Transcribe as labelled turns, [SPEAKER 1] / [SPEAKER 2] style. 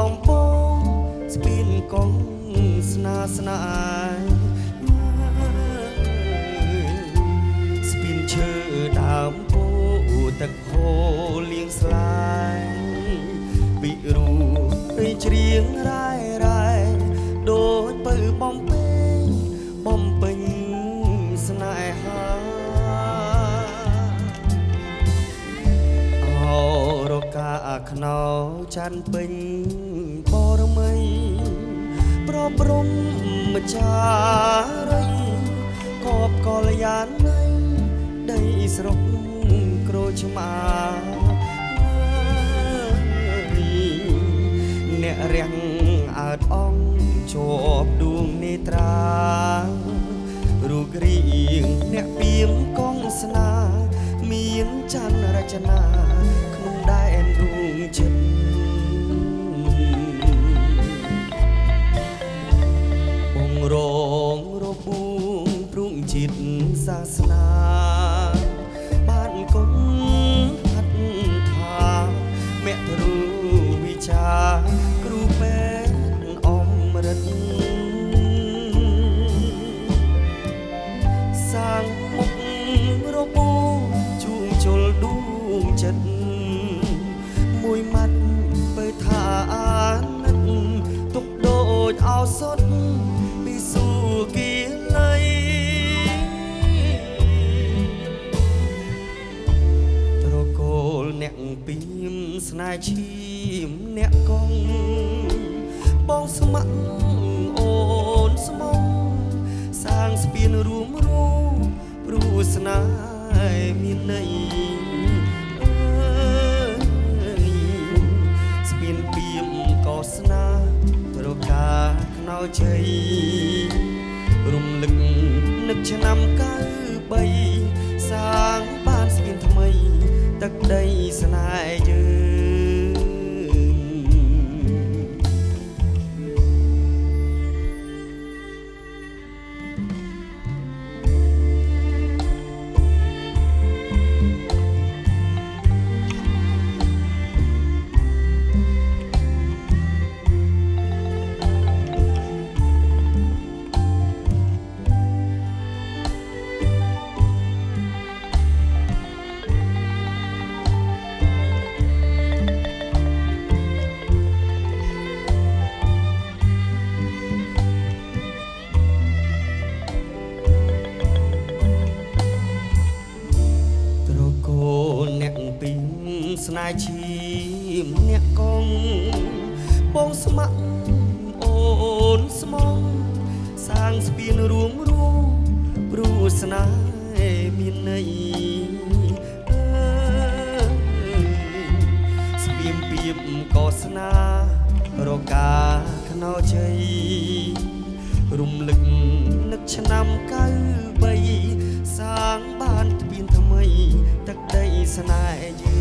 [SPEAKER 1] បំពងស្ពានកងស្នាស្នាស្ពានឈើដើមពោទឹកហូរលៀងស្លាយពីរូរីច្រៀងរ៉ែរ៉ែដូចពៅបំពេញបំពេញស្នេហាអូរកាខ្នោច័ន្ទពេញបរមីប្រព្រំម្ចារីកបកលយាននៃដីស្រុកក្រូចឆ្មាអ្នករាំងអើតអងជាប់ដួងនេត្រារូបរាងអ្នកពីមកងស្នាមានច័ន្ទរចនាក្នុងដែនដួងចិត្តបងរងរបួងព្រុងចិត្តសាសនាបានកុំហាត់ថាមេត្រូវិចាគ្រូពេទ្យអមរិតសាងមុខរបួងជួងជលដួងចិត្តមួយម៉ាត់បើថាអាណិតទុកដូចអោសតពីស៊ូគីលៃត្រកូលអ្នកពីមស្នេហ៍ឈាមអ្នកកងបងស្ម័គ្រអូនស្មងសាងស្ពានរួមរូបព្រោះស្នេហ៍មានន័យស្ពានពីមកោស្នាប្រកាខ្នោជ័យរំលឹកនឹកឆ្នាំ93សាងបានស្ពានថ្មីទឹកដីស្នេហ៍យើងស្នេហ៍ឈាមអ្នកកងបងស្ម័គ្រអូនស្មងសាងស្ពានរួមរូបព្រោះស្នេហ៍មានន័យស្ពានពីមកោស្នារកាខ្នោជ័យរំលឹកនឹកឆ្នាំ93សាងបានស្ពានថ្មីទឹកដីស្នេហ៍